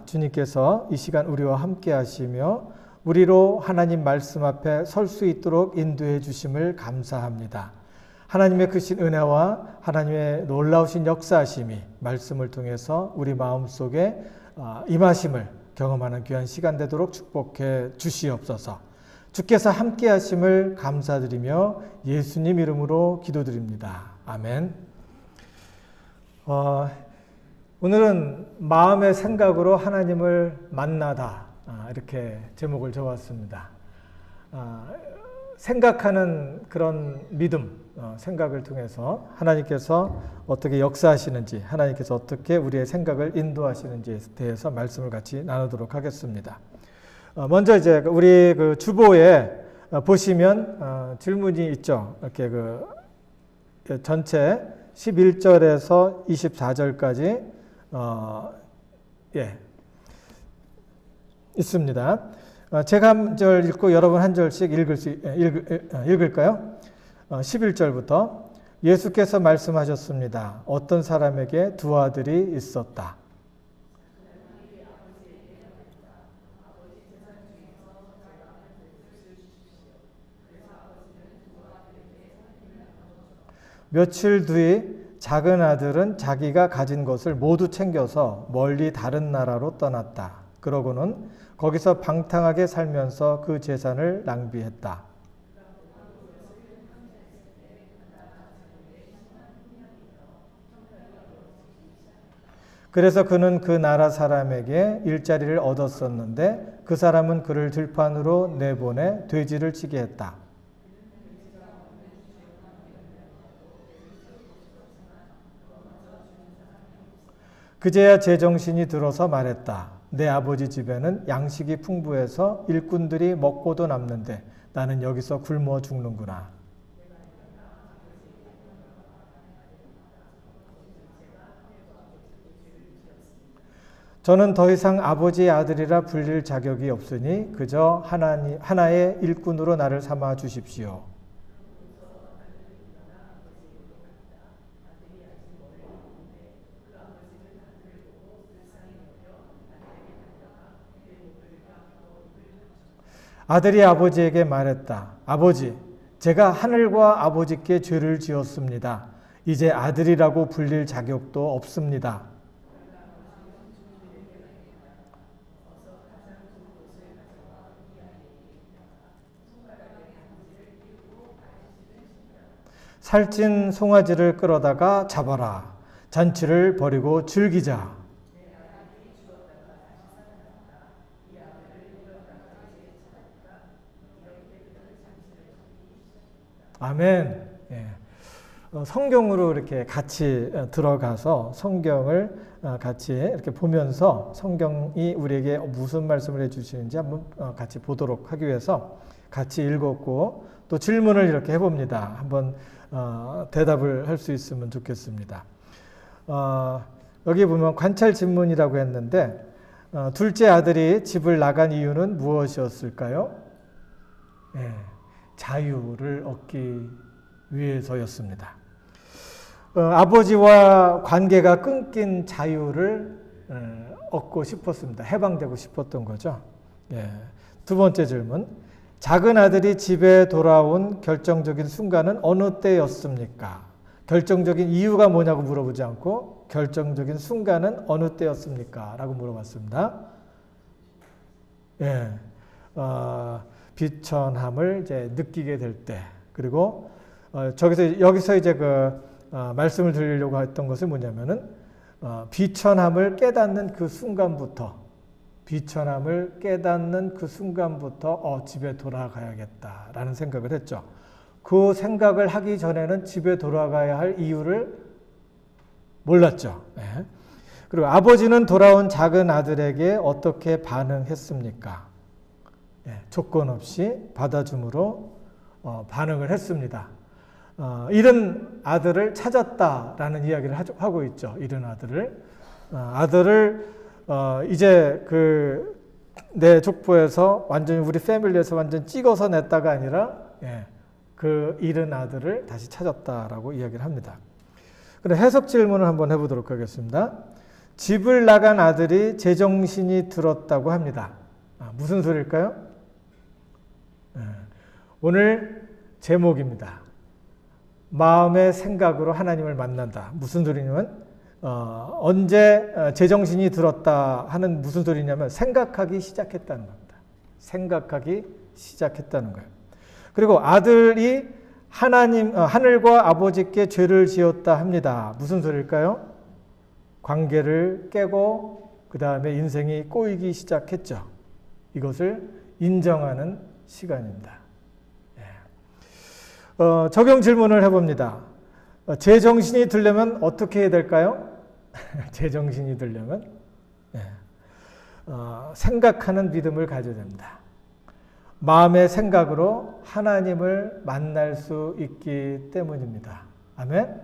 주님께서 이 시간 우리와 함께 하시며 우리로 하나님 말씀 앞에 설 수 있도록 인도해 주심을 감사합니다. 하나님의 크신 은혜와 하나님의 놀라우신 역사하심이 말씀을 통해서 우리 마음속에 임하심을 경험하는 귀한 시간 되도록 축복해 주시옵소서. 주께서 함께 하심을 감사드리며 예수님 이름으로 기도드립니다. 아멘. 오늘은 마음의 생각으로 하나님을 만나다 이렇게 제목을 적었습니다. 생각하는 그런 믿음, 생각을 통해서 하나님께서 어떻게 역사하시는지, 하나님께서 어떻게 우리의 생각을 인도하시는지에 대해서 말씀을 같이 나누도록 하겠습니다. 먼저 이제 우리 그 주보에 보시면 질문이 있죠. 이렇게 전체 11절에서 24절까지 있습니다. 제가 한 절 읽고 여러분 한 절씩 읽을까요? 11절부터 예수께서 말씀하셨습니다. 어떤 사람에게 두 아들이 있었다. 며칠 뒤 작은 아들은 자기가 가진 것을 모두 챙겨서 멀리 다른 나라로 떠났다. 그러고는 거기서 방탕하게 살면서 그 재산을 낭비했다. 그래서 그는 그 나라 사람에게 일자리를 얻었었는데 그 사람은 그를 들판으로 내보내 돼지를 치게 했다. 그제야 제정신이 들어서 말했다. 내 아버지 집에는 양식이 풍부해서 일꾼들이 먹고도 남는데 나는 여기서 굶어 죽는구나. 저는 더 이상 아버지의 아들이라 불릴 자격이 없으니 그저 하나의 일꾼으로 나를 삼아 주십시오. 아들이 아버지에게 말했다. 아버지, 제가 하늘과 아버지께 죄를 지었습니다. 이제 아들이라고 불릴 자격도 없습니다. 살찐 송아지를 끌어다가 잡아라. 잔치를 벌이고 즐기자. 아멘. 예. 성경으로 이렇게 같이 들어가서 성경을 같이 이렇게 보면서 성경이 우리에게 무슨 말씀을 해주시는지 한번 같이 보도록 하기 위해서 같이 읽었고 또 질문을 이렇게 해봅니다. 한번 대답을 할 수 있으면 좋겠습니다. 여기 보면 관찰 질문이라고 했는데 둘째 아들이 집을 나간 이유는 무엇이었을까요? 예. 자유를 얻기 위해서였습니다. 아버지와 관계가 끊긴 자유를 얻고 싶었습니다. 해방되고 싶었던 거죠. 예. 두 번째 질문. 작은 아들이 집에 돌아온 결정적인 순간은 어느 때였습니까? 결정적인 이유가 뭐냐고 물어보지 않고 결정적인 순간은 어느 때였습니까? 라고 물어봤습니다. 예. 비천함을 이제 느끼게 될 때, 그리고 여기서 이제 말씀을 드리려고 했던 것은 뭐냐면은 비천함을 깨닫는 그 순간부터 집에 돌아가야겠다라는 생각을 했죠. 그 생각을 하기 전에는 집에 돌아가야 할 이유를 몰랐죠. 네. 그리고 아버지는 돌아온 작은 아들에게 어떻게 반응했습니까? 조건 없이 받아줌으로 반응을 했습니다. 잃은 아들을 찾았다라는 이야기를 하고 있죠. 잃은 아들을 이제 내 족보에서 완전히 우리 패밀리에서 완전 찍어서 냈다가 아니라 그 잃은 아들을 다시 찾았다라고 이야기를 합니다. 그럼 해석 질문을 한번 해보도록 하겠습니다. 집을 나간 아들이 제정신이 들었다고 합니다. 무슨 소리일까요? 오늘 제목입니다. 마음의 생각으로 하나님을 만난다. 무슨 소리냐면 언제 제정신이 들었다 하는 무슨 소리냐면 생각하기 시작했다는 겁니다. 생각하기 시작했다는 거예요. 그리고 아들이 하늘과 아버지께 죄를 지었다 합니다. 무슨 소리일까요? 관계를 깨고 그 다음에 인생이 꼬이기 시작했죠. 이것을 인정하는 시간입니다. 적용 질문을 해봅니다. 제정신이 들려면 어떻게 해야 될까요? 제정신이 들려면 생각하는 믿음을 가져야 됩니다. 마음의 생각으로 하나님을 만날 수 있기 때문입니다. 아멘?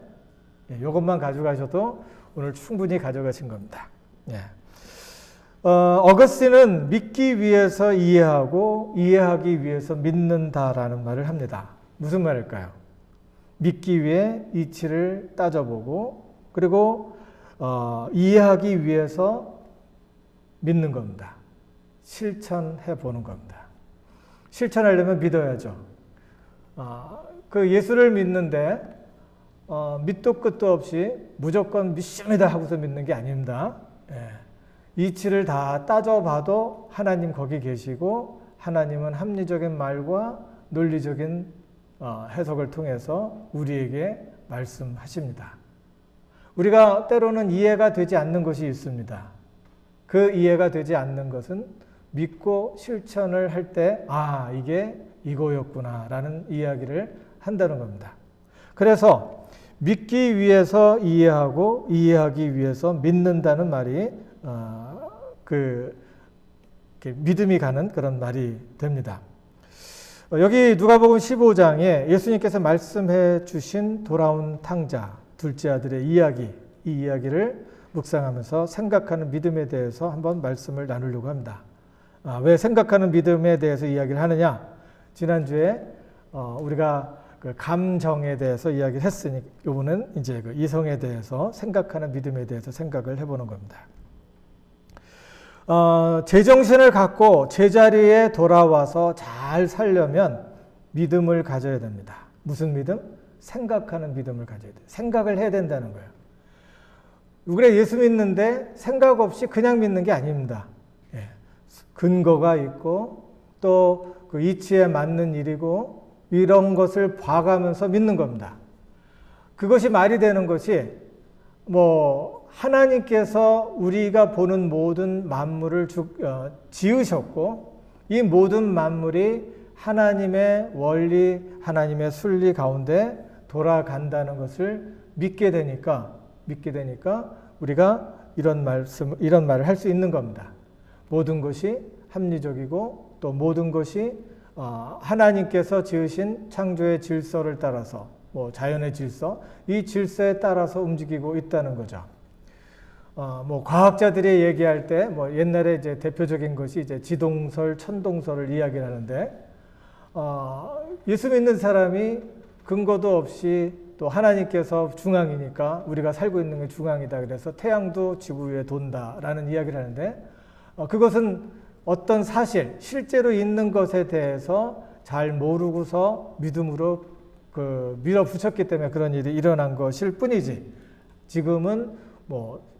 이것만 가져가셔도 오늘 충분히 가져가신 겁니다. 어거스틴은 믿기 위해서 이해하고 이해하기 위해서 믿는다라는 말을 합니다. 무슨 말일까요? 믿기 위해 이치를 따져보고 그리고 이해하기 위해서 믿는 겁니다. 실천해 보는 겁니다. 실천하려면 믿어야죠. 그 예수를 믿는데 밑도 끝도 없이 무조건 믿습니다 하고서 믿는 게 아닙니다. 이치를 다 따져봐도 하나님 거기 계시고 하나님은 합리적인 말과 논리적인 해석을 통해서 우리에게 말씀하십니다. 우리가 때로는 이해가 되지 않는 것이 있습니다. 그 이해가 되지 않는 것은 믿고 실천을 할 때 이게 이거였구나 라는 이야기를 한다는 겁니다. 그래서 믿기 위해서 이해하고 이해하기 위해서 믿는다는 말이 믿음이 가는 그런 말이 됩니다. 여기 누가복음 15장에 예수님께서 말씀해 주신 돌아온 탕자, 둘째 아들의 이야기, 이 이야기를 묵상하면서 생각하는 믿음에 대해서 한번 말씀을 나누려고 합니다. 왜 생각하는 믿음에 대해서 이야기를 하느냐? 지난주에 우리가 그 감정에 대해서 이야기를 했으니 이번은 이제 그 이성에 대해서 생각하는 믿음에 대해서 생각을 해보는 겁니다. 제정신을 갖고 제자리에 돌아와서 잘 살려면 믿음을 가져야 됩니다. 무슨 믿음? 생각하는 믿음을 가져야 돼요. 생각을 해야 된다는 거예요. 우리가 예수 믿는데 생각 없이 그냥 믿는 게 아닙니다. 근거가 있고 또 그 이치에 맞는 일이고 이런 것을 봐가면서 믿는 겁니다. 그것이 말이 되는 것이 하나님께서 우리가 보는 모든 만물을 지으셨고 이 모든 만물이 하나님의 원리, 하나님의 순리 가운데 돌아간다는 것을 믿게 되니까 우리가 이런 말을 할 수 있는 겁니다. 모든 것이 합리적이고 또 모든 것이 하나님께서 지으신 창조의 질서를 따라서 자연의 질서, 이 질서에 따라서 움직이고 있다는 거죠. 과학자들이 얘기할 때 옛날에 이제 대표적인 것이 이제 지동설, 천동설을 이야기하는데 예수 믿는 사람이 근거도 없이 또 하나님께서 중앙이니까 우리가 살고 있는 게 중앙이다 그래서 태양도 지구 위에 돈다라는 이야기를 하는데 그것은 어떤 사실, 실제로 있는 것에 대해서 잘 모르고서 믿음으로 밀어붙였기 때문에 그런 일이 일어난 것일 뿐이지 지금은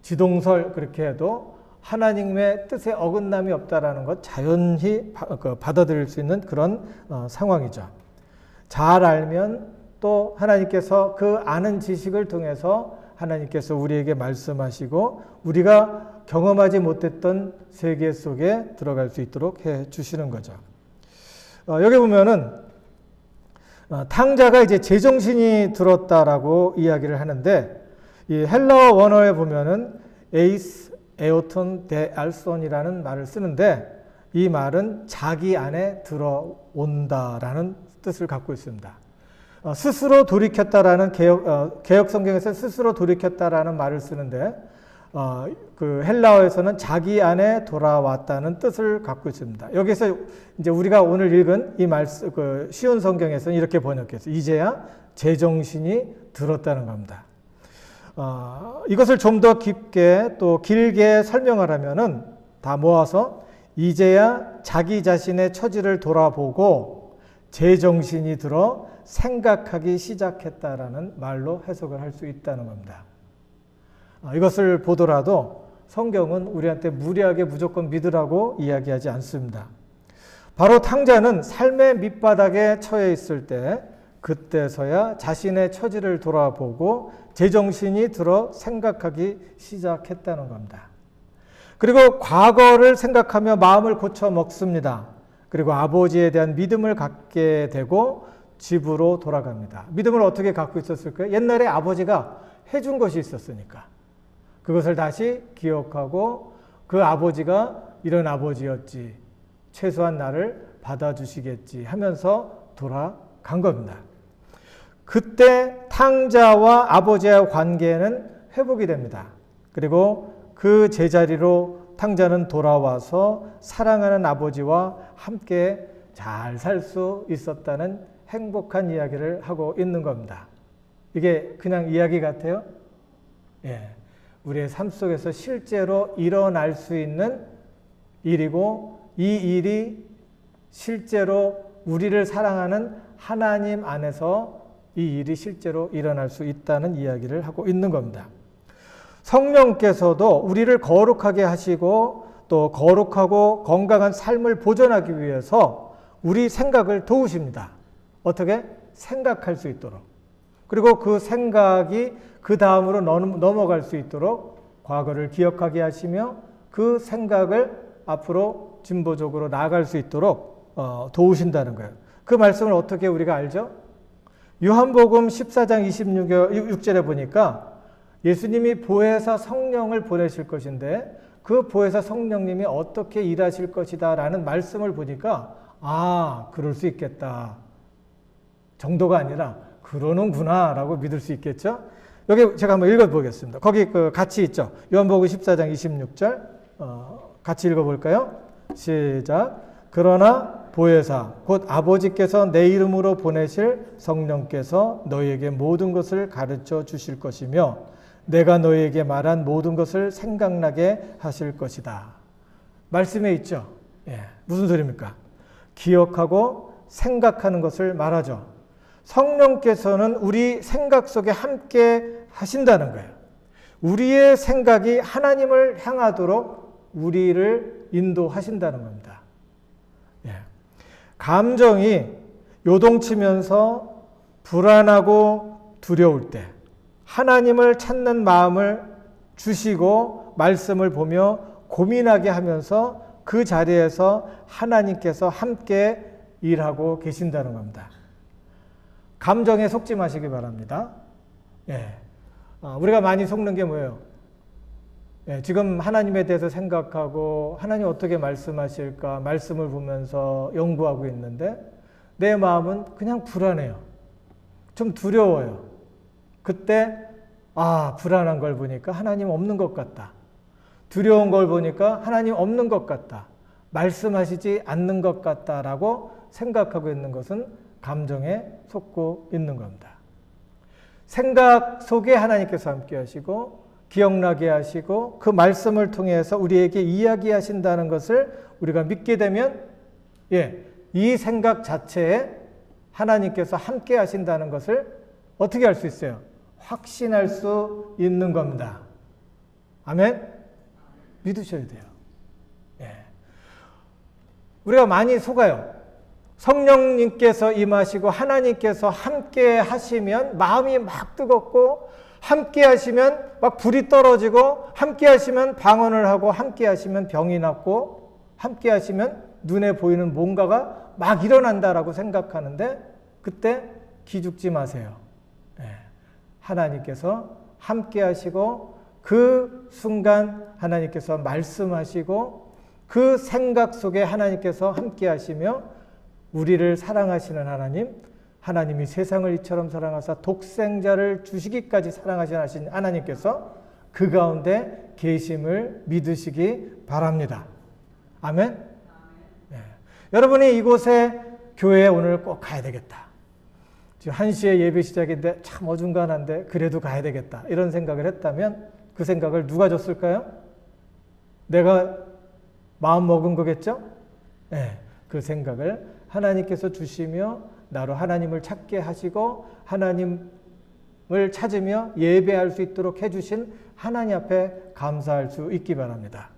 지동설 그렇게 해도 하나님의 뜻에 어긋남이 없다라는 것 자연히 받아들일 수 있는 그런 상황이죠. 잘 알면 또 하나님께서 그 아는 지식을 통해서 하나님께서 우리에게 말씀하시고 우리가 경험하지 못했던 세계 속에 들어갈 수 있도록 해 주시는 거죠. 여기 보면은 탕자가 이제 제정신이 들었다라고 이야기를 하는데 이 헬라어 원어에 보면은 에이스 에오톤 데 알손이라는 말을 쓰는데 이 말은 자기 안에 들어온다라는 뜻을 갖고 있습니다. 스스로 돌이켰다라는 개역 성경에서 스스로 돌이켰다라는 말을 쓰는데 그 헬라어에서는 자기 안에 돌아왔다는 뜻을 갖고 있습니다. 여기서 이제 우리가 오늘 읽은 이 말씀, 쉬운 성경에서는 이렇게 번역했어요. 이제야 제정신이 들었다는 겁니다. 이것을 좀 더 깊게 또 길게 설명하려면은 다 모아서 이제야 자기 자신의 처지를 돌아보고 제정신이 들어 생각하기 시작했다라는 말로 해석을 할 수 있다는 겁니다. 이것을 보더라도 성경은 우리한테 무리하게 무조건 믿으라고 이야기하지 않습니다. 바로 탕자는 삶의 밑바닥에 처해 있을 때 그때서야 자신의 처지를 돌아보고 제정신이 들어 생각하기 시작했다는 겁니다. 그리고 과거를 생각하며 마음을 고쳐 먹습니다. 그리고 아버지에 대한 믿음을 갖게 되고 집으로 돌아갑니다. 믿음을 어떻게 갖고 있었을까요? 옛날에 아버지가 해준 것이 있었으니까. 그것을 다시 기억하고 그 아버지가 이런 아버지였지. 최소한 나를 받아주시겠지 하면서 돌아간 겁니다. 그때 탕자와 아버지의 관계는 회복이 됩니다. 그리고 그 제자리로 탕자는 돌아와서 사랑하는 아버지와 함께 잘 살 수 있었다는 행복한 이야기를 하고 있는 겁니다. 이게 그냥 이야기 같아요? 예. 우리의 삶 속에서 실제로 일어날 수 있는 일이고 이 일이 실제로 우리를 사랑하는 하나님 안에서 이 일이 실제로 일어날 수 있다는 이야기를 하고 있는 겁니다. 성령께서도 우리를 거룩하게 하시고 또 거룩하고 건강한 삶을 보존하기 위해서 우리 생각을 도우십니다. 어떻게? 생각할 수 있도록. 그리고 그 생각이 그 다음으로 넘어갈 수 있도록 과거를 기억하게 하시며 그 생각을 앞으로 진보적으로 나아갈 수 있도록 도우신다는 거예요. 그 말씀을 어떻게 우리가 알죠? 요한복음 14장 26절에 보니까 예수님이 보혜사 성령을 보내실 것인데 그 보혜사 성령님이 어떻게 일하실 것이다 라는 말씀을 보니까 그럴 수 있겠다 정도가 아니라 그러는구나 라고 믿을 수 있겠죠. 여기 제가 한번 읽어보겠습니다. 거기 같이 있죠. 요한복음 14장 26절 같이 읽어볼까요? 시작. 그러나 보혜사 곧 아버지께서 내 이름으로 보내실 성령께서 너희에게 모든 것을 가르쳐 주실 것이며 내가 너희에게 말한 모든 것을 생각나게 하실 것이다. 말씀에 있죠. 무슨 소리입니까? 기억하고 생각하는 것을 말하죠. 성령께서는 우리 생각 속에 함께 하신다는 거예요. 우리의 생각이 하나님을 향하도록 우리를 인도하신다는 겁니다. 감정이 요동치면서 불안하고 두려울 때 하나님을 찾는 마음을 주시고 말씀을 보며 고민하게 하면서 그 자리에서 하나님께서 함께 일하고 계신다는 겁니다. 감정에 속지 마시기 바랍니다. 우리가 많이 속는 게 뭐예요? 지금 하나님에 대해서 생각하고 하나님 어떻게 말씀하실까 말씀을 보면서 연구하고 있는데 내 마음은 그냥 불안해요. 좀 두려워요. 그때 불안한 걸 보니까 하나님 없는 것 같다. 두려운 걸 보니까 하나님 없는 것 같다. 말씀하시지 않는 것 같다라고 생각하고 있는 것은 감정에 속고 있는 겁니다. 생각 속에 하나님께서 함께 하시고 기억나게 하시고 그 말씀을 통해서 우리에게 이야기하신다는 것을 우리가 믿게 되면 이 생각 자체에 하나님께서 함께 하신다는 것을 어떻게 할 수 있어요? 확신할 수 있는 겁니다. 아멘? 믿으셔야 돼요. 우리가 많이 속아요. 성령님께서 임하시고 하나님께서 함께 하시면 마음이 막 뜨겁고 함께 하시면 막 불이 떨어지고 함께 하시면 방언을 하고 함께 하시면 병이 낫고 함께 하시면 눈에 보이는 뭔가가 막 일어난다라고 생각하는데 그때 기죽지 마세요. 하나님께서 함께 하시고 그 순간 하나님께서 말씀하시고 그 생각 속에 하나님께서 함께 하시며 우리를 사랑하시는 하나님이 세상을 이처럼 사랑하사 독생자를 주시기까지 사랑하신 하나님께서 그 가운데 계심을 믿으시기 바랍니다. 아멘? 여러분이 이곳에 교회에 오늘 꼭 가야 되겠다. 지금 1시에 예배 시작인데 참 어중간한데 그래도 가야 되겠다. 이런 생각을 했다면 그 생각을 누가 줬을까요? 내가 마음 먹은 거겠죠? 네, 그 생각을 하나님께서 주시며 나로 하나님을 찾게 하시고 하나님을 찾으며 예배할 수 있도록 해주신 하나님 앞에 감사할 수 있기 바랍니다.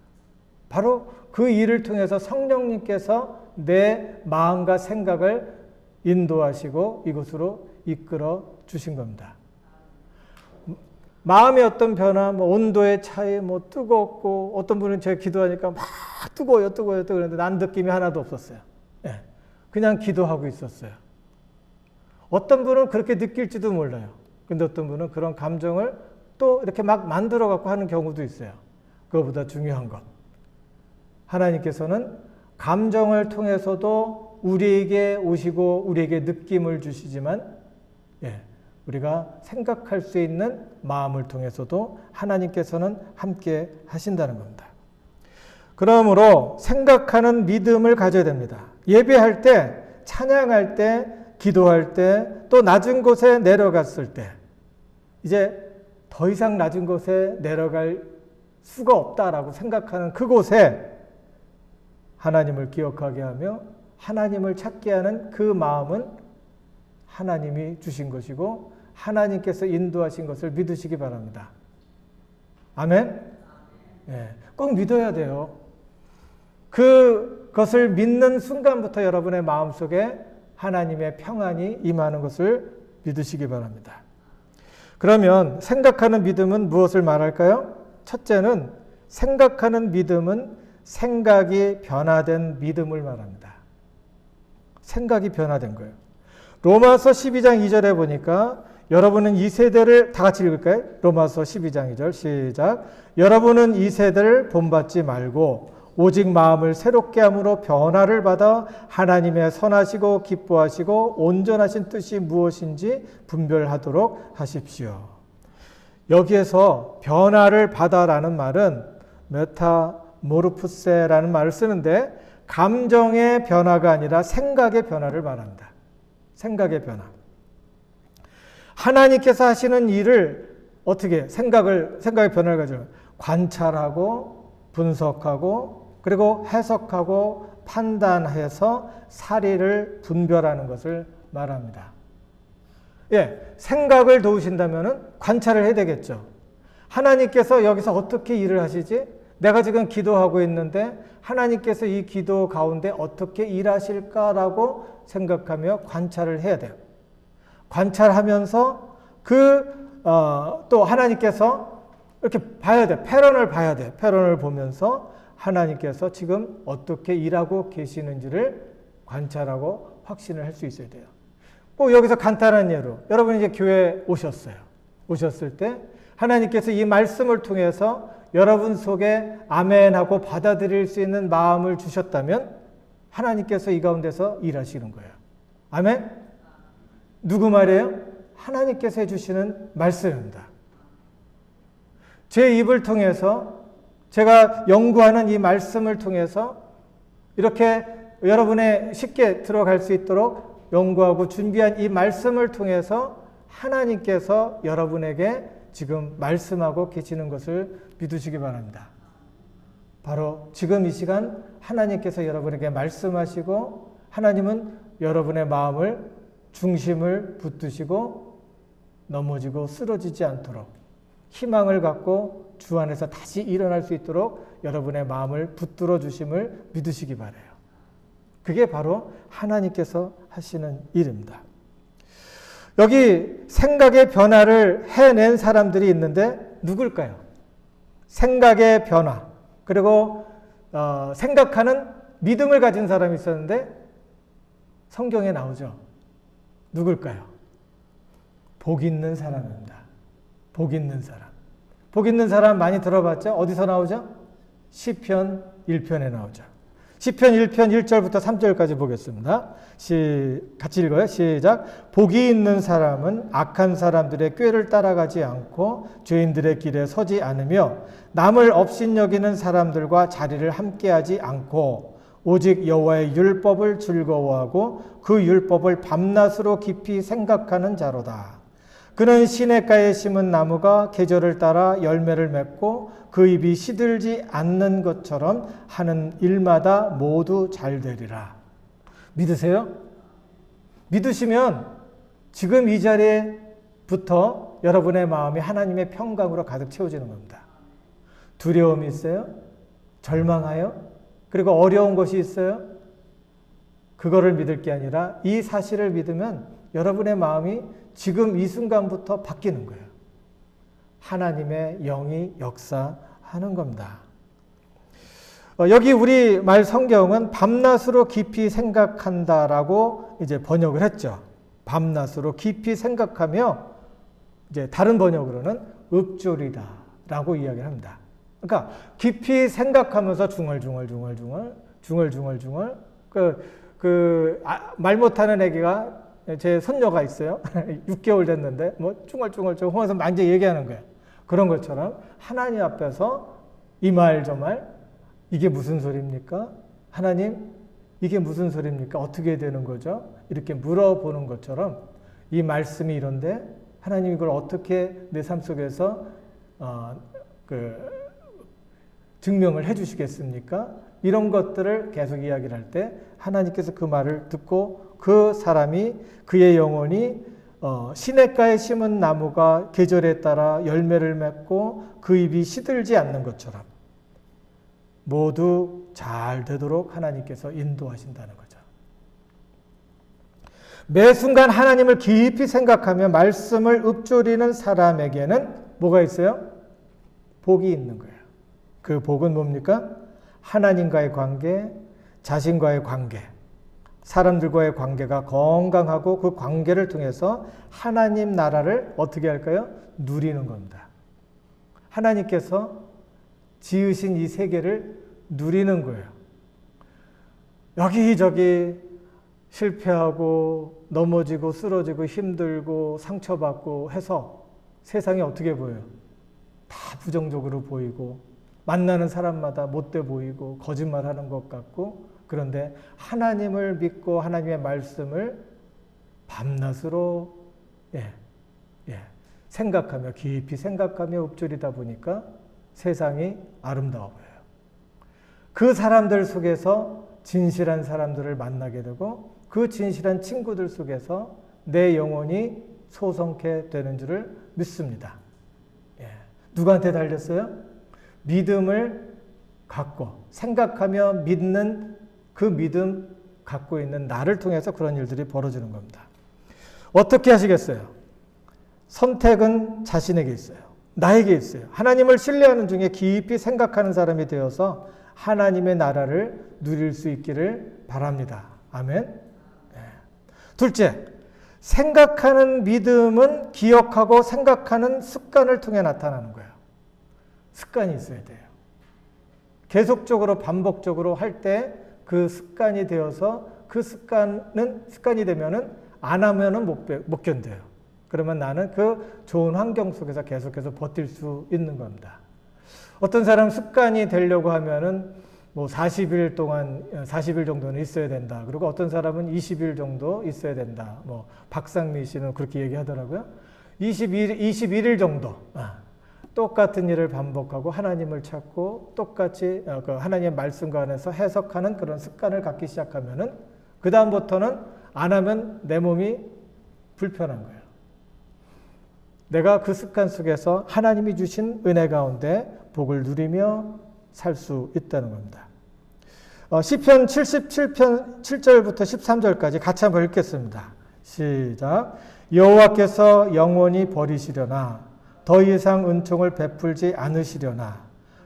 바로 그 일을 통해서 성령님께서 내 마음과 생각을 인도하시고 이곳으로 이끌어 주신 겁니다. 마음의 어떤 변화, 온도의 차이, 뜨겁고, 어떤 분은 제가 기도하니까 막 뜨거워요, 그런데 난 느낌이 하나도 없었어요. 네, 그냥 기도하고 있었어요. 어떤 분은 그렇게 느낄지도 몰라요. 근데 어떤 분은 그런 감정을 또 이렇게 막 만들어 갖고 하는 경우도 있어요. 그거보다 중요한 것. 하나님께서는 감정을 통해서도 우리에게 오시고 우리에게 느낌을 주시지만, 우리가 생각할 수 있는 마음을 통해서도 하나님께서는 함께 하신다는 겁니다. 그러므로 생각하는 믿음을 가져야 됩니다. 예배할 때, 찬양할 때, 기도할 때, 또 낮은 곳에 내려갔을 때, 이제 더 이상 낮은 곳에 내려갈 수가 없다라고 생각하는 그곳에 하나님을 기억하게 하며 하나님을 찾게 하는 그 마음은 하나님이 주신 것이고 하나님께서 인도하신 것을 믿으시기 바랍니다. 아멘? 꼭 믿어야 돼요. 그것을 믿는 순간부터 여러분의 마음속에 하나님의 평안이 임하는 것을 믿으시기 바랍니다. 그러면 생각하는 믿음은 무엇을 말할까요? 첫째는 생각하는 믿음은 생각이 변화된 믿음을 말합니다. 생각이 변화된 거예요. 로마서 12장 2절에 보니까 여러분은 이 세대를 다 같이 읽을까요? 로마서 12장 2절 시작. 여러분은 이 세대를 본받지 말고 오직 마음을 새롭게 함으로 변화를 받아 하나님의 선하시고 기뻐하시고 온전하신 뜻이 무엇인지 분별하도록 하십시오. 여기에서 변화를 받아라는 말은 메타모르푸세라는 말을 쓰는데 감정의 변화가 아니라 생각의 변화를 말합니다. 생각의 변화. 하나님께서 하시는 일을 어떻게 생각의 변화를 가지고 관찰하고 분석하고 그리고 해석하고 판단해서 사리를 분별하는 것을 말합니다. 생각을 도우신다면 관찰을 해야 되겠죠. 하나님께서 여기서 어떻게 일을 하시지? 내가 지금 기도하고 있는데 하나님께서 이 기도 가운데 어떻게 일하실까라고 생각하며 관찰을 해야 돼요. 관찰하면서 또 하나님께서 이렇게 봐야 돼. 패런을 봐야 돼. 패런을 보면서 하나님께서 지금 어떻게 일하고 계시는지를 관찰하고 확신을 할 수 있어야 돼요. 꼭 여기서 간단한 예로 여러분이 이제 교회에 오셨어요. 오셨을 때 하나님께서 이 말씀을 통해서 여러분 속에 아멘하고 받아들일 수 있는 마음을 주셨다면 하나님께서 이 가운데서 일하시는 거예요. 아멘? 누구 말이에요? 하나님께서 해주시는 말씀입니다. 제 입을 통해서 제가 연구하는 이 말씀을 통해서 이렇게 여러분의 쉽게 들어갈 수 있도록 연구하고 준비한 이 말씀을 통해서 하나님께서 여러분에게 지금 말씀하고 계시는 것을 믿으시기 바랍니다. 바로 지금 이 시간 하나님께서 여러분에게 말씀하시고 하나님은 여러분의 마음을 중심을 붙드시고 넘어지고 쓰러지지 않도록 희망을 갖고 주 안에서 다시 일어날 수 있도록 여러분의 마음을 붙들어 주심을 믿으시기 바라요. 그게 바로 하나님께서 하시는 일입니다. 여기 생각의 변화를 해낸 사람들이 있는데 누굴까요? 생각의 변화 그리고 생각하는 믿음을 가진 사람이 있었는데 성경에 나오죠. 누굴까요? 복 있는 사람입니다. 복 있는 사람. 복 있는 사람 많이 들어봤죠? 어디서 나오죠? 시편 1편에 나오죠. 시편 1편 1절부터 3절까지 보겠습니다. 같이 읽어요. 시작. 복이 있는 사람은 악한 사람들의 꾀를 따라가지 않고 죄인들의 길에 서지 않으며 남을 업신여기는 사람들과 자리를 함께하지 않고 오직 여호와의 율법을 즐거워하고 그 율법을 밤낮으로 깊이 생각하는 자로다. 그는 시냇가에 심은 나무가 계절을 따라 열매를 맺고 그 잎이 시들지 않는 것처럼 하는 일마다 모두 잘 되리라. 믿으세요? 믿으시면 지금 이 자리에부터 여러분의 마음이 하나님의 평강으로 가득 채워지는 겁니다. 두려움이 있어요? 절망하여? 그리고 어려운 것이 있어요? 그거를 믿을 게 아니라 이 사실을 믿으면 여러분의 마음이 지금 이 순간부터 바뀌는 거예요. 하나님의 영이 역사하는 겁니다. 여기 우리 말 성경은 밤낮으로 깊이 생각한다라고 이제 번역을 했죠. 밤낮으로 깊이 생각하며 이제 다른 번역으로는 읊조리다라고 이야기를 합니다. 그러니까 깊이 생각하면서 중얼중얼 말 못하는 애기가 제 손녀가 있어요. 6개월 됐는데 뭐 중얼중얼 하면서 막 이제 얘기하는 거예요. 그런 것처럼 하나님 앞에서 이 말 저 말 이게 무슨 소리입니까? 하나님 이게 무슨 소리입니까? 어떻게 되는 거죠? 이렇게 물어보는 것처럼 이 말씀이 이런데 하나님 이걸 어떻게 내 삶 속에서 증명을 해 주시겠습니까? 이런 것들을 계속 이야기를 할 때 하나님께서 그 말을 듣고 그 사람이 그의 영혼이 시냇가에 심은 나무가 계절에 따라 열매를 맺고 그 잎이 시들지 않는 것처럼 모두 잘 되도록 하나님께서 인도하신다는 거죠. 매 순간 하나님을 깊이 생각하며 말씀을 읊조리는 사람에게는 뭐가 있어요? 복이 있는 거예요. 그 복은 뭡니까? 하나님과의 관계, 자신과의 관계, 사람들과의 관계가 건강하고 그 관계를 통해서 하나님 나라를 어떻게 할까요? 누리는 겁니다. 하나님께서 지으신 이 세계를 누리는 거예요. 여기저기 실패하고 넘어지고 쓰러지고 힘들고 상처받고 해서 세상이 어떻게 보여요? 다 부정적으로 보이고 만나는 사람마다 못돼 보이고 거짓말하는 것 같고 그런데 하나님을 믿고 하나님의 말씀을 밤낮으로 생각하며 깊이 생각하며 읊조리다 보니까 세상이 아름다워 보여요. 그 사람들 속에서 진실한 사람들을 만나게 되고 그 진실한 친구들 속에서 내 영혼이 소성케 되는 줄을 믿습니다. 누구한테 달렸어요? 믿음을 갖고 생각하며 믿는 그 믿음 갖고 있는 나를 통해서 그런 일들이 벌어지는 겁니다. 어떻게 하시겠어요? 선택은 자신에게 있어요. 나에게 있어요. 하나님을 신뢰하는 중에 깊이 생각하는 사람이 되어서 하나님의 나라를 누릴 수 있기를 바랍니다. 아멘. 둘째, 생각하는 믿음은 기억하고 생각하는 습관을 통해 나타나는 거예요. 습관이 있어야 돼요. 계속적으로 반복적으로 할 때 그 습관이 되어서 그 습관이 되면은 안 하면은 못 견뎌요. 그러면 나는 그 좋은 환경 속에서 계속해서 버틸 수 있는 겁니다. 어떤 사람 습관이 되려고 하면은 뭐 40일 정도는 있어야 된다. 그리고 어떤 사람은 20일 정도 있어야 된다. 뭐 박상미 씨는 그렇게 얘기하더라고요. 21일 정도. 똑같은 일을 반복하고 하나님을 찾고 똑같이 하나님의 말씀과 안에서 해석하는 그런 습관을 갖기 시작하면은 그 다음부터는 안 하면 내 몸이 불편한 거예요. 내가 그 습관 속에서 하나님이 주신 은혜 가운데 복을 누리며 살 수 있다는 겁니다. 시편 77편 7절부터 13절까지 같이 한번 읽겠습니다. 시작. 여호와께서 영원히 버리시려나 더 이상 은총을 베풀지 않으시려나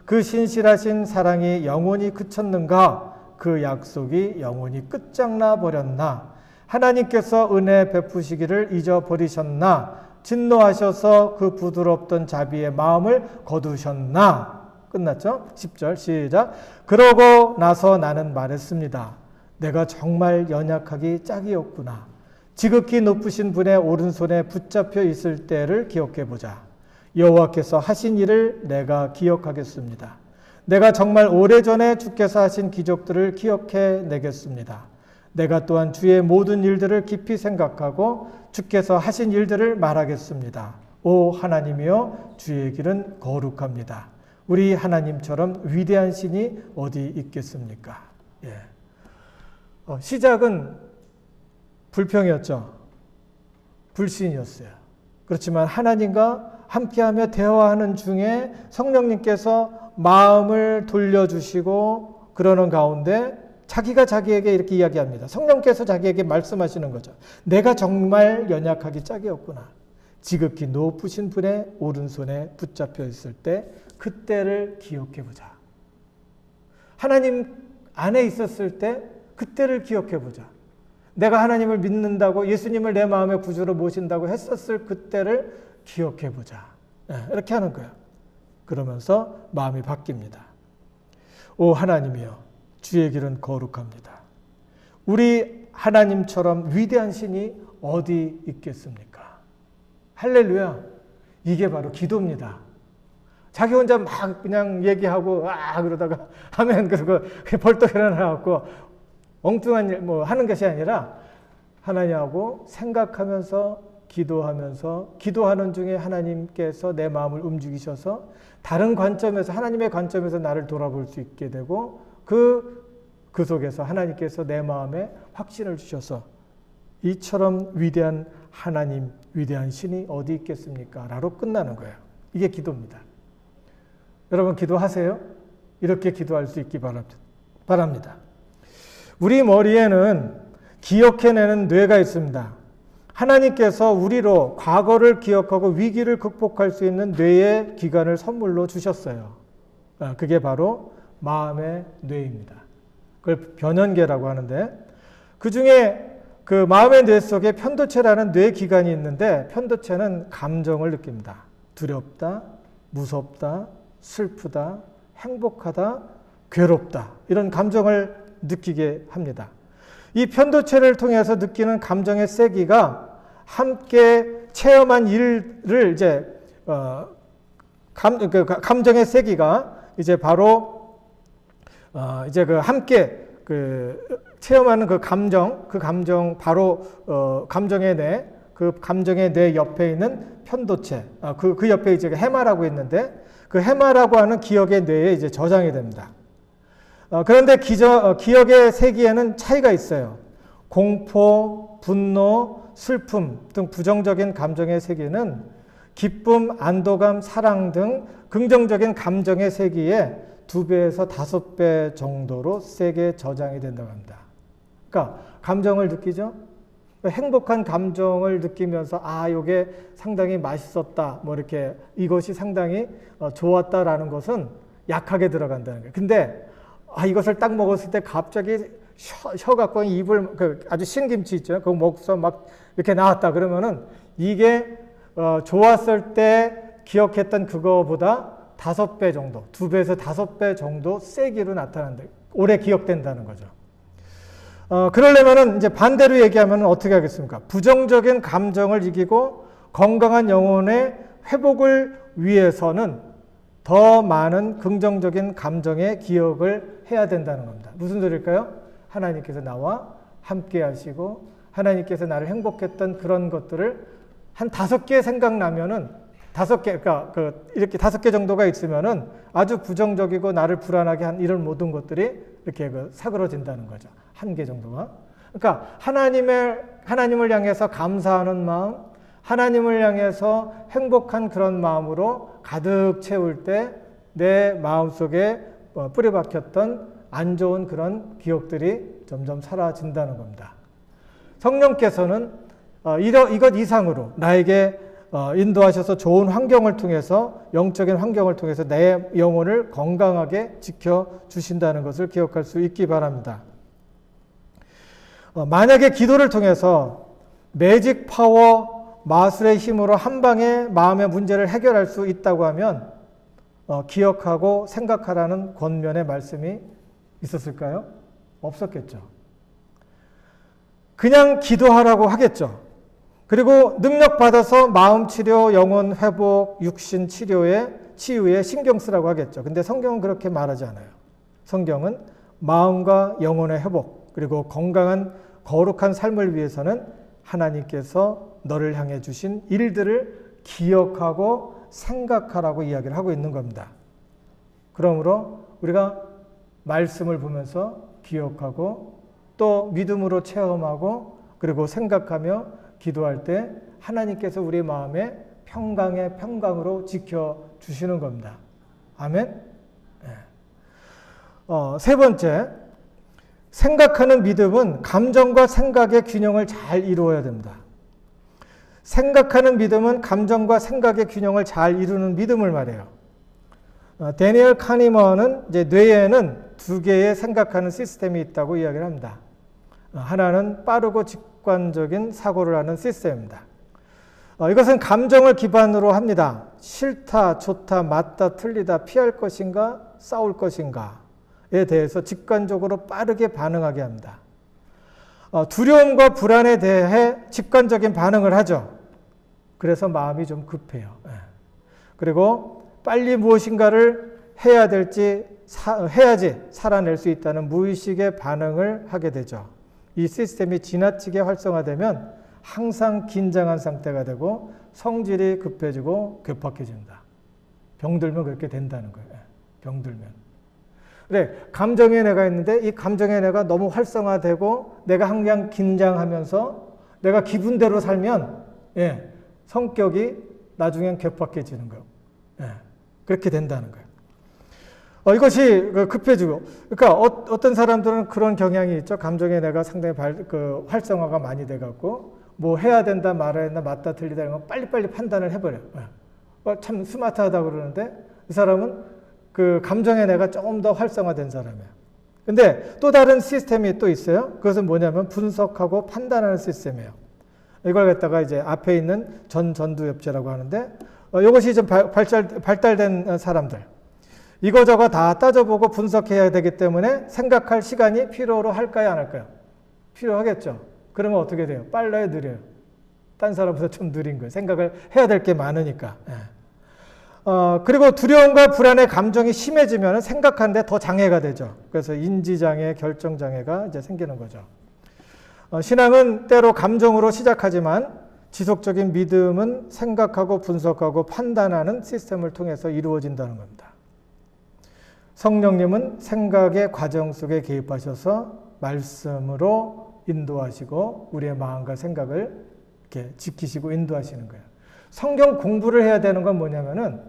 그 신실하신 사랑이 영원히 그쳤는가 그 약속이 영원히 끝장나 버렸나 하나님께서 은혜 베푸시기를 잊어버리셨나 진노하셔서 그 부드럽던 자비의 마음을 거두셨나. 끝났죠? 10절 시작. 그러고 나서 나는 말했습니다. 내가 정말 연약하기 짝이었구나. 지극히 높으신 분의 오른손에 붙잡혀 있을 때를 기억해보자. 여호와께서 하신 일을 내가 기억하겠습니다. 내가 정말 오래전에 주께서 하신 기적들을 기억해 내겠습니다. 내가 또한 주의 모든 일들을 깊이 생각하고 주께서 하신 일들을 말하겠습니다. 오 하나님이여, 주의 길은 거룩합니다. 우리 하나님처럼 위대한 신이 어디 있겠습니까? 예. 시작은 불평이었죠. 불신이었어요. 그렇지만 하나님과 함께하며 대화하는 중에 성령님께서 마음을 돌려주시고 그러는 가운데 자기가 자기에게 이렇게 이야기합니다. 성령께서 자기에게 말씀하시는 거죠. 내가 정말 연약하기 짝이 없구나. 지극히 높으신 분의 오른손에 붙잡혀 있을 때 그때를 기억해 보자. 하나님 안에 있었을 때 그때를 기억해 보자. 내가 하나님을 믿는다고, 예수님을 내 마음의 구주로 모신다고 했었을 그때를 기억해 보자. 이렇게 하는 거예요. 그러면서 마음이 바뀝니다. 오 하나님이여, 주의 길은 거룩합니다. 우리 하나님처럼 위대한 신이 어디 있겠습니까? 할렐루야. 이게 바로 기도입니다. 자기 혼자 막 그냥 얘기하고 그러다가 하면 그거 벌떡 일어나갖고 엉뚱한 일 뭐 하는 것이 아니라 하나님하고 생각하면서 기도하는 중에 하나님께서 내 마음을 움직이셔서 다른 관점에서, 하나님의 관점에서 나를 돌아볼 수 있게 되고 그 속에서 하나님께서 내 마음에 확신을 주셔서 이처럼 위대한 하나님, 위대한 신이 어디 있겠습니까? 라로 끝나는 거예요. 이게 기도입니다. 여러분 기도하세요? 이렇게 기도할 수 있기 바랍니다. 우리 머리에는 기억해내는 뇌가 있습니다. 하나님께서 우리로 과거를 기억하고 위기를 극복할 수 있는 뇌의 기관을 선물로 주셨어요. 그게 바로 마음의 뇌입니다. 그걸 변연계라고 하는데, 그 중에 그 마음의 뇌 속에 편도체라는 뇌 기관이 있는데, 편도체는 감정을 느낍니다. 두렵다, 무섭다, 슬프다, 행복하다, 괴롭다, 이런 감정을 느끼게 합니다. 이 편도체를 통해서 느끼는 감정의 세기가 함께 체험한 일을 감정의 세기가 이제 바로 이제 함께 체험하는 감정 바로 감정의 뇌, 그 감정의 뇌 옆에 있는 편도체, 그 옆에 이제 해마라고 있는데 그 해마라고 하는 기억의 뇌에 이제 저장이 됩니다. 그런데 기억의 세기에는 차이가 있어요. 공포, 분노, 슬픔 등 부정적인 감정의 세기는 기쁨, 안도감, 사랑 등 긍정적인 감정의 세기에 2배에서 5배 정도로 세게 저장이 된다고 합니다. 그러니까 감정을 느끼죠? 행복한 감정을 느끼면서 이게 상당히 맛있었다, 뭐 이렇게 이것이 상당히 좋았다라는 것은 약하게 들어간다는 거예요. 근데 이것을 딱 먹었을 때 갑자기 혀 갖고 입을 아주 신김치 있죠. 그거 먹어서 막 이렇게 나왔다 그러면은 이게 좋았을 때 기억했던 그거보다 5배 정도, 2배에서 5배 정도 세기로 나타난다. 오래 기억된다는 거죠. 그러려면은 이제 반대로 얘기하면 어떻게 하겠습니까? 부정적인 감정을 이기고 건강한 영혼의 회복을 위해서는 더 많은 긍정적인 감정의 기억을 해야 된다는 겁니다. 무슨 소리일까요? 하나님께서 나와 함께 하시고 하나님께서 나를 행복했던 그런 것들을 한 5개 생각나면은 5개, 그러니까 이렇게 5개 정도가 있으면은 아주 부정적이고 나를 불안하게 한 이런 모든 것들이 이렇게 사그러진다는 거죠. 1개 정도가. 그러니까 하나님을 향해서 감사하는 마음, 하나님을 향해서 행복한 그런 마음으로 가득 채울 때 내 마음속에 뿌리박혔던 안 좋은 그런 기억들이 점점 사라진다는 겁니다. 성령께서는 이것 이상으로 나에게 인도하셔서 좋은 환경을 통해서, 영적인 환경을 통해서 내 영혼을 건강하게 지켜주신다는 것을 기억할 수 있기 바랍니다. 만약에 기도를 통해서 매직 파워, 마술의 힘으로 한 방에 마음의 문제를 해결할 수 있다고 하면 기억하고 생각하라는 권면의 말씀이 있었을까요? 없었겠죠. 그냥 기도하라고 하겠죠. 그리고 능력받아서 마음 치료, 영혼 회복, 육신 치유에 신경 쓰라고 하겠죠. 근데 성경은 그렇게 말하지 않아요. 성경은 마음과 영혼의 회복, 그리고 건강한 거룩한 삶을 위해서는 하나님께서 너를 향해 주신 일들을 기억하고 생각하라고 이야기를 하고 있는 겁니다. 그러므로 우리가 말씀을 보면서 기억하고 또 믿음으로 체험하고 그리고 생각하며 기도할 때 하나님께서 우리 마음에 평강의 평강으로 지켜주시는 겁니다. 아멘? 세 번째, 생각하는 믿음은 감정과 생각의 균형을 잘 이루어야 됩니다. 생각하는 믿음은 감정과 생각의 균형을 잘 이루는 믿음을 말해요. 데니얼 카니먼은 이제 뇌에는 두 개의 생각하는 시스템이 있다고 이야기를 합니다. 하나는 빠르고 직관적인 사고를 하는 시스템입니다. 이것은 감정을 기반으로 합니다. 싫다, 좋다, 맞다, 틀리다, 피할 것인가, 싸울 것인가에 대해서 직관적으로 빠르게 반응하게 합니다. 두려움과 불안에 대해 직관적인 반응을 하죠. 그래서 마음이 좀 급해요. 그리고 빨리 무엇인가를 해야지 살아낼 수 있다는 무의식의 반응을 하게 되죠. 이 시스템이 지나치게 활성화되면 항상 긴장한 상태가 되고 성질이 급해지고 괴팍해집니다. 병들면 그렇게 된다는 거예요. 병들면. 그래, 감정의 내가 있는데 이 감정의 내가 너무 활성화되고 내가 항상 긴장하면서 내가 기분대로 살면 성격이 나중엔 괴팍해지는 거예요. 그렇게 된다는 거예요. 이것이 급해지고, 그러니까 어떤 사람들은 그런 경향이 있죠. 감정의 내가 상당히 활성화가 많이 돼갖고 뭐 해야 된다, 말아야 된다, 맞다, 틀리다 이런 거 빨리빨리 판단을 해버려요. 참 스마트하다 그러는데 이 사람은 그 감정의 내가 조금 더 활성화된 사람이에요. 근데 또 다른 시스템이 또 있어요. 그것은 뭐냐면 분석하고 판단하는 시스템이에요. 이걸 갖다가 이제 앞에 있는 전두엽제라고 하는데 이것이 좀 발달된 사람들. 이거저거 다 따져보고 분석해야 되기 때문에 생각할 시간이 필요로 할까요? 안 할까요? 필요하겠죠. 그러면 어떻게 돼요? 빨라요? 느려요? 딴 사람보다 좀 느린 거예요. 생각을 해야 될 게 많으니까. 그리고 두려움과 불안의 감정이 심해지면 생각하는데 더 장애가 되죠. 그래서 인지장애, 결정장애가 이제 생기는 거죠. 신앙은 때로 감정으로 시작하지만 지속적인 믿음은 생각하고 분석하고 판단하는 시스템을 통해서 이루어진다는 겁니다. 성령님은 생각의 과정 속에 개입하셔서 말씀으로 인도하시고 우리의 마음과 생각을 이렇게 지키시고 인도하시는 거예요. 성경 공부를 해야 되는 건 뭐냐면은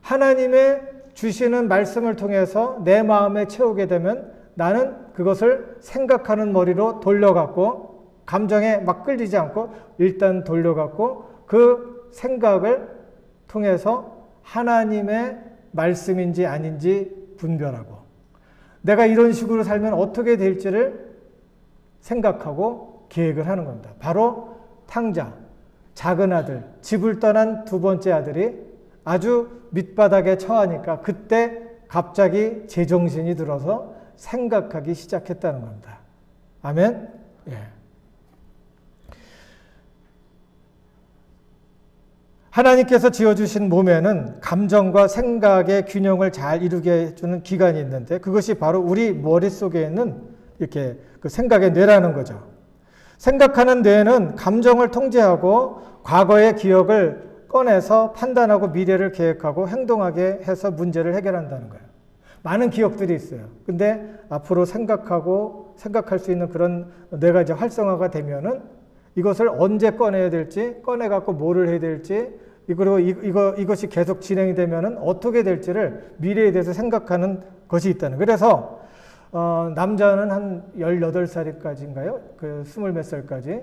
하나님의 주시는 말씀을 통해서 내 마음에 채우게 되면 나는 그것을 생각하는 머리로 돌려갖고 감정에 막 끌리지 않고 일단 돌려갖고 그 생각을 통해서 하나님의 말씀인지 아닌지 분별하고 내가 이런 식으로 살면 어떻게 될지를 생각하고 계획을 하는 겁니다. 바로 탕자, 작은 아들, 집을 떠난 두 번째 아들이 아주 밑바닥에 처하니까 그때 갑자기 제정신이 들어서 생각하기 시작했다는 겁니다. 아멘? 예. 하나님께서 지어주신 몸에는 감정과 생각의 균형을 잘 이루게 해주는 기관이 있는데 그것이 바로 우리 머릿속에 있는 이렇게 그 생각의 뇌라는 거죠. 생각하는 뇌는 감정을 통제하고 과거의 기억을 꺼내서 판단하고 미래를 계획하고 행동하게 해서 문제를 해결한다는 거예요. 많은 기억들이 있어요. 근데 앞으로 생각할 수 있는 그런 뇌가 이제 활성화가 되면은 이것을 언제 꺼내야 될지, 꺼내갖고 뭐를 해야 될지, 그리고 이것이 계속 진행이 되면은 어떻게 될지를 미래에 대해서 생각하는 것이 있다는. 그래서, 남자는 한 18살까지인가요? 그 20몇 살까지,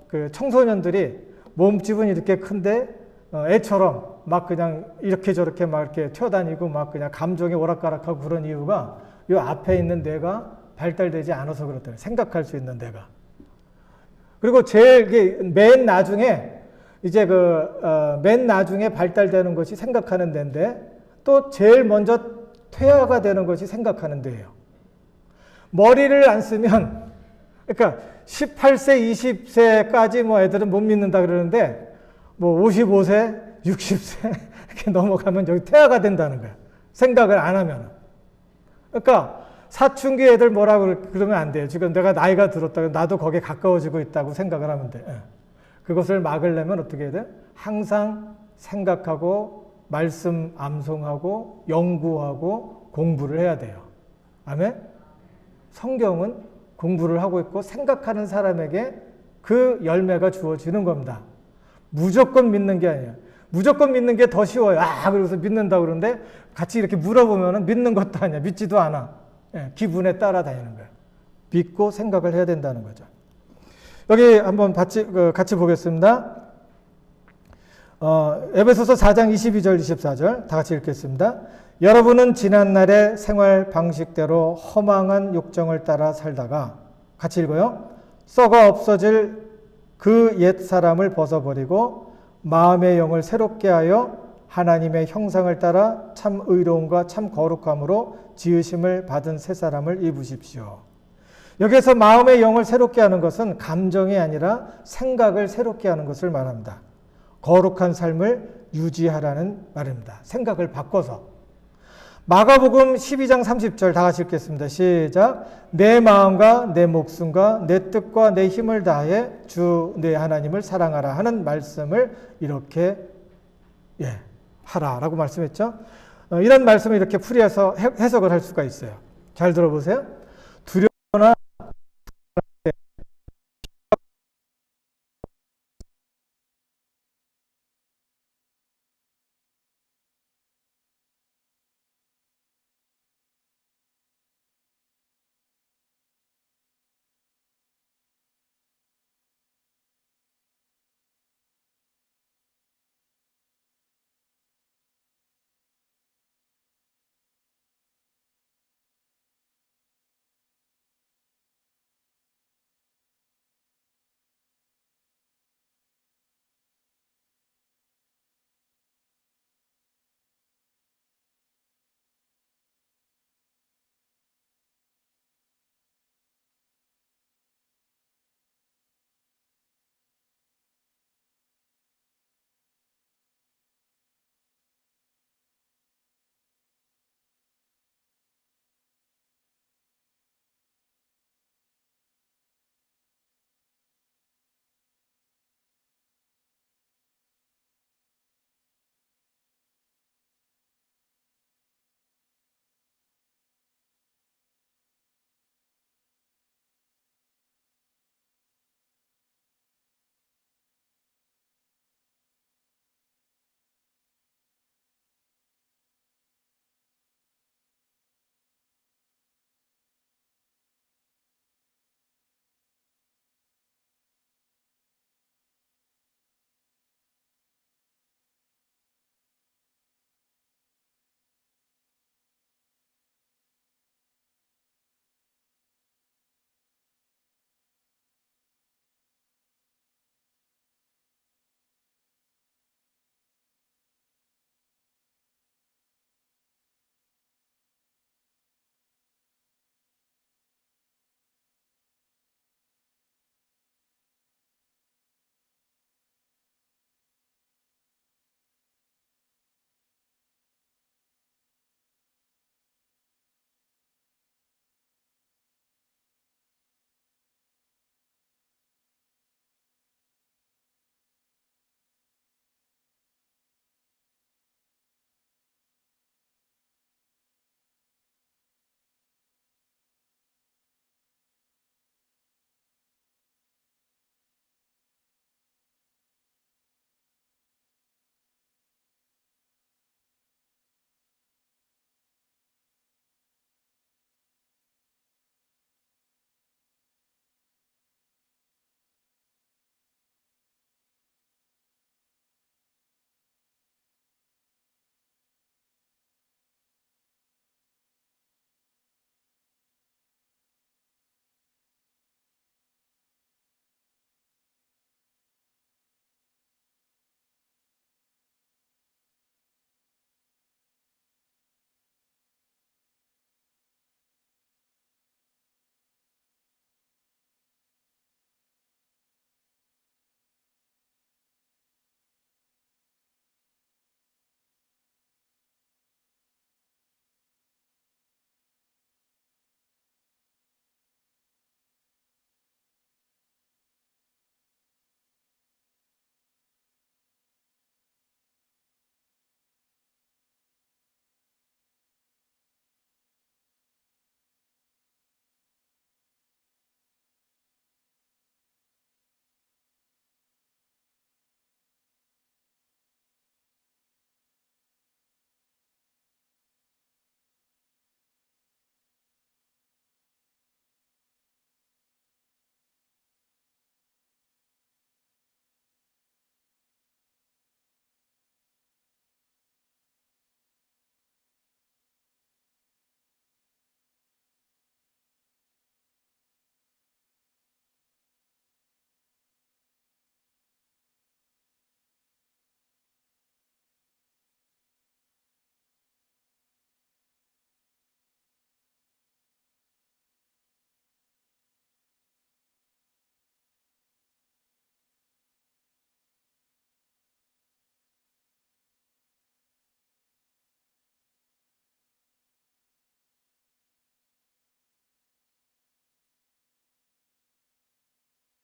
그 청소년들이 몸집은 이렇게 큰데, 애처럼 막 그냥 이렇게 저렇게 막 이렇게 튀어다니고 막 그냥 감정이 오락가락하고 그런 이유가 이 앞에 있는 뇌가 발달되지 않아서 그렇다고요. 생각할 수 있는 뇌가. 그리고 맨 나중에 이제 맨 나중에 발달되는 것이 생각하는 데인데 또 제일 먼저 퇴화가 되는 것이 생각하는 데예요. 머리를 안 쓰면 그러니까 18세, 20세까지 뭐 애들은 못 믿는다 그러는데 뭐 55세, 60세 이렇게 넘어가면 여기 퇴화가 된다는 거야. 생각을 안 하면. 그러니까 사춘기 애들 뭐라고 그러면 안 돼요. 지금 내가 나이가 들었다고 나도 거기에 가까워지고 있다고 생각을 하면 돼. 그것을 막으려면 어떻게 해야 돼? 항상 생각하고 말씀 암송하고 연구하고 공부를 해야 돼요. 아멘? 성경은 공부를 하고 있고 생각하는 사람에게 그 열매가 주어지는 겁니다. 무조건 믿는 게 아니에요. 무조건 믿는 게 더 쉬워요. 그래서 믿는다 그러는데 같이 이렇게 물어보면 믿는 것도 아니야. 믿지도 않아. 기분에 따라다니는 거예요. 믿고 생각을 해야 된다는 거죠. 여기 한번 같이 보겠습니다. 에베소서 4장 22절 24절 다 같이 읽겠습니다. 여러분은 지난날의 생활 방식대로 허망한 욕정을 따라 살다가 같이 읽어요. 썩어 없어질 그 옛 사람을 벗어버리고 마음의 영을 새롭게 하여 하나님의 형상을 따라 참 의로움과 참 거룩함으로 지으심을 받은 새 사람을 입으십시오. 여기에서 마음의 영을 새롭게 하는 것은 감정이 아니라 생각을 새롭게 하는 것을 말합니다. 거룩한 삶을 유지하라는 말입니다. 생각을 바꿔서. 마가복음 12장 30절 다 같이 읽겠습니다. 시작. 내 마음과 내 목숨과 내 뜻과 내 힘을 다해 주 내 하나님을 사랑하라 하는 말씀을 이렇게 하라라고 말씀했죠. 이런 말씀을 이렇게 풀이해서 해석을 할 수가 있어요. 잘 들어보세요.